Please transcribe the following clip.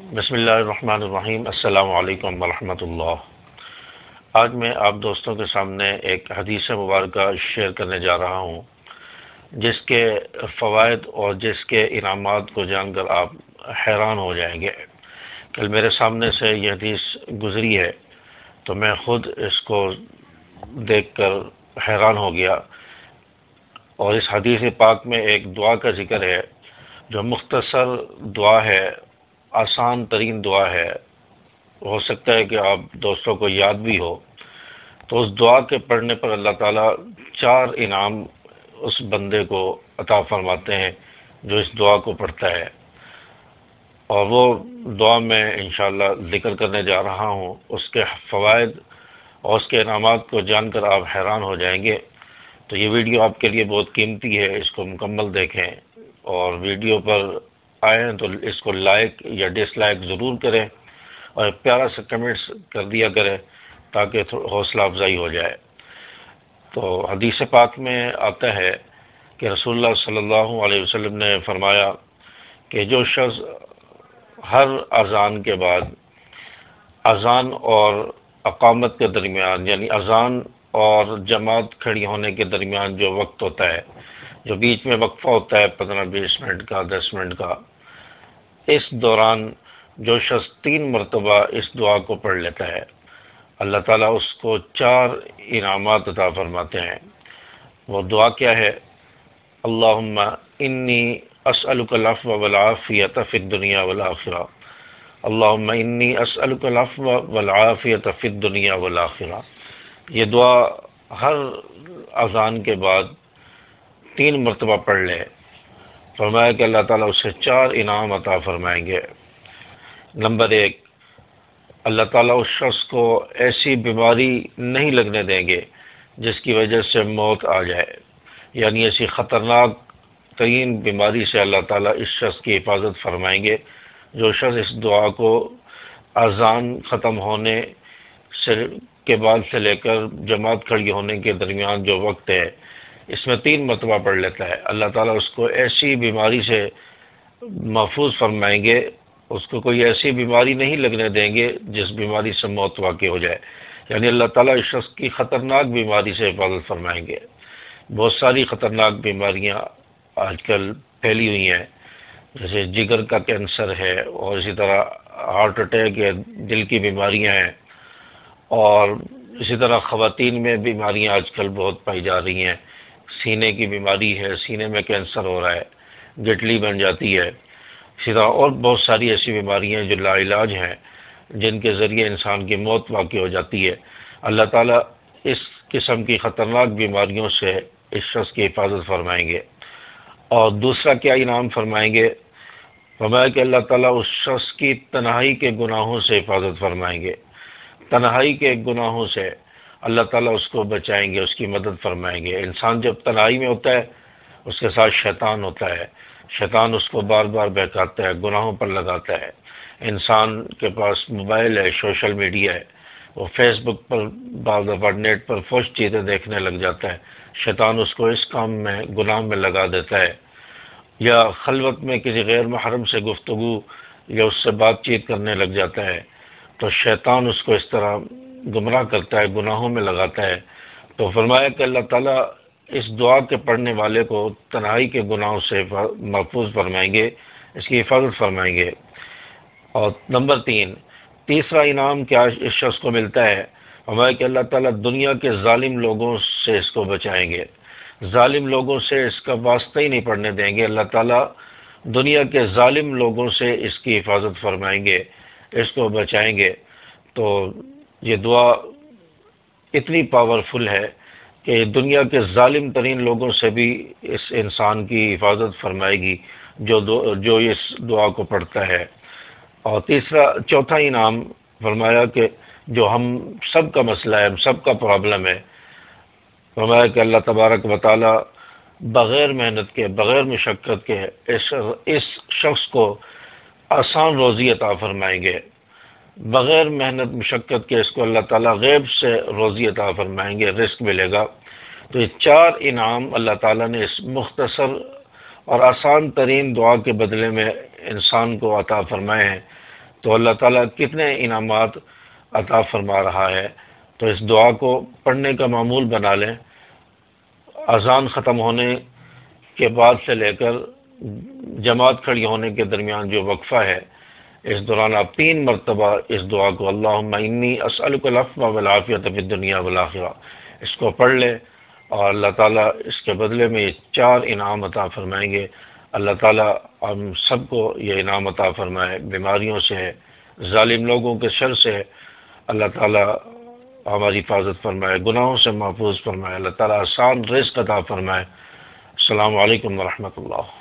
بسم اللہ الرحمن الرحیم۔ السلام علیکم ورحمۃ اللہ۔ آج میں آپ دوستوں کے سامنے ایک حدیث مبارکہ شیئر کرنے جا رہا ہوں، جس کے فوائد اور جس کے انعامات کو جان کر آپ حیران ہو جائیں گے۔ کل میرے سامنے سے یہ حدیث گزری ہے تو میں خود اس کو دیکھ کر حیران ہو گیا، اور اس حدیث پاک میں ایک دعا کا ذکر ہے جو مختصر دعا ہے، آسان ترین دعا ہے۔ ہو سکتا ہے کہ آپ دوستوں کو یاد بھی ہو، تو اس دعا کے پڑھنے پر اللہ تعالیٰ 4 انعام اس بندے کو عطا فرماتے ہیں جو اس دعا کو پڑھتا ہے، اور وہ دعا میں انشاءاللہ ذکر کرنے جا رہا ہوں۔ اس کے فوائد اور اس کے انعامات کو جان کر آپ حیران ہو جائیں گے۔ تو یہ ویڈیو آپ کے لیے بہت قیمتی ہے، اس کو مکمل دیکھیں، اور ویڈیو پر آئیں تو اس کو لائک یا ڈس لائک ضرور کریں، اور ایک پیارا سا کمنٹس کر دیا کریں تاکہ حوصلہ افزائی ہو جائے۔ تو حدیث پاک میں آتا ہے کہ رسول اللہ صلی اللہ علیہ وسلم نے فرمایا کہ جو شخص ہر اذان کے بعد، اذان اور اقامت کے درمیان، یعنی اذان اور جماعت کھڑی ہونے کے درمیان جو وقت ہوتا ہے، جو بیچ میں وقفہ ہوتا ہے 15-20 منٹ کا، 10 منٹ کا، اس دوران جو شخص 3 مرتبہ اس دعا کو پڑھ لیتا ہے، اللہ تعالیٰ اس کو 4 انعامات عطا فرماتے ہیں۔ وہ دعا کیا ہے؟ اللہم انی اسألک العفو والعافیۃ فی الدنیا والآخرہ، اللہم انی اسألک العفو والعافیۃ فی الدنیا والآخرہ۔ یہ دعا ہر اذان کے بعد 3 مرتبہ پڑھ لے، فرمایا کہ اللہ تعالیٰ اسے 4 انعام عطا فرمائیں گے۔ نمبر 1، اللہ تعالیٰ اس شخص کو ایسی بیماری نہیں لگنے دیں گے جس کی وجہ سے موت آ جائے، یعنی ایسی خطرناک ترین بیماری سے اللہ تعالیٰ اس شخص کی حفاظت فرمائیں گے جو شخص اس دعا کو اذان ختم ہونے کے بعد سے لے کر جماعت کھڑی ہونے کے درمیان جو وقت ہے، اس میں 3 مرتبہ پڑھ لیتا ہے۔ اللہ تعالیٰ اس کو ایسی بیماری سے محفوظ فرمائیں گے، اس کو کوئی ایسی بیماری نہیں لگنے دیں گے جس بیماری سے موت واقع ہو جائے، یعنی اللہ تعالیٰ اس شخص کی خطرناک بیماری سے حفاظت فرمائیں گے۔ بہت ساری خطرناک بیماریاں آج کل پھیلی ہوئی ہیں، جیسے جگر کا کینسر ہے، اور اسی طرح ہارٹ اٹیک ہے، دل کی بیماریاں ہیں، اور اسی طرح خواتین میں بیماریاں آج کل بہت پائی جا رہی ہیں۔ سینے کی بیماری ہے، سینے میں کینسر ہو رہا ہے، گٹلی بن جاتی ہے، اسی طرح اور بہت ساری ایسی بیماریاں جو لا علاج ہیں، جن کے ذریعے انسان کی موت واقع ہو جاتی ہے۔ اللہ تعالیٰ اس قسم کی خطرناک بیماریوں سے اس شخص کی حفاظت فرمائیں گے۔ اور دوسرا کیا انعام فرمائیں گے؟ فرمایا کہ اللہ تعالیٰ اس شخص کی تنہائی کے گناہوں سے حفاظت فرمائیں گے۔ تنہائی کے گناہوں سے اللہ تعالیٰ اس کو بچائیں گے، اس کی مدد فرمائیں گے۔ انسان جب تنہائی میں ہوتا ہے، اس کے ساتھ شیطان ہوتا ہے، شیطان اس کو بار بار بہکاتا ہے، گناہوں پر لگاتا ہے۔ انسان کے پاس موبائل ہے، سوشل میڈیا ہے، وہ فیس بک پر بعض دفعہ نیٹ پر فحش چیزیں دیکھنے لگ جاتا ہے، شیطان اس کو اس کام میں، گناہ میں لگا دیتا ہے، یا خلوت میں کسی غیر محرم سے گفتگو یا اس سے بات چیت کرنے لگ جاتا ہے، تو شیطان اس کو اس طرح گمراہ کرتا ہے، گناہوں میں لگاتا ہے۔ تو فرمایا کہ اللہ تعالیٰ اس دعا کے پڑھنے والے کو تنہائی کے گناہوں سے محفوظ فرمائیں گے، اس کی حفاظت فرمائیں گے۔ اور نمبر 3، تیسرا انعام کیا اس شخص کو ملتا ہے؟ فرمایا کہ اللہ تعالیٰ دنیا کے ظالم لوگوں سے اس کو بچائیں گے، ظالم لوگوں سے اس کا واسطہ ہی نہیں پڑنے دیں گے۔ اللہ تعالیٰ دنیا کے ظالم لوگوں سے اس کی حفاظت فرمائیں گے، اس کو بچائیں گے۔ تو یہ دعا اتنی پاورفل ہے کہ دنیا کے ظالم ترین لوگوں سے بھی اس انسان کی حفاظت فرمائے گی جو اس دعا کو پڑھتا ہے۔ اور چوتھا انعام فرمایا کہ جو ہم سب کا مسئلہ ہے، ہم سب کا پرابلم ہے، فرمایا کہ اللہ تبارک و تعالی بغیر محنت کے، بغیر مشقت کے اس شخص کو آسان روزی عطا فرمائیں گے، بغیر محنت مشقت کے اس کو اللہ تعالیٰ غیب سے روزی عطا فرمائیں گے، رزق ملے گا۔ تو یہ 4 انعام اللہ تعالیٰ نے اس مختصر اور آسان ترین دعا کے بدلے میں انسان کو عطا فرمائے ہیں، تو اللہ تعالیٰ کتنے انعامات عطا فرما رہا ہے۔ تو اس دعا کو پڑھنے کا معمول بنا لیں۔ اذان ختم ہونے کے بعد سے لے کر جماعت کھڑی ہونے کے درمیان جو وقفہ ہے، اس دوران آپ 3 مرتبہ اس دعا کو اللہم انی اسألک العفو والعافیۃ فی الدنیا والآخرہ اس کو پڑھ لے، اور اللہ تعالیٰ اس کے بدلے میں یہ 4 انعام عطا فرمائیں گے۔ اللہ تعالیٰ ہم سب کو یہ انعام عطا فرمائے، بیماریوں سے، ظالم لوگوں کے شر سے اللہ تعالیٰ ہماری حفاظت فرمائے، گناہوں سے محفوظ فرمائے، اللہ تعالیٰ آسان رزق عطا فرمائے۔ السلام علیکم ورحمۃ اللہ۔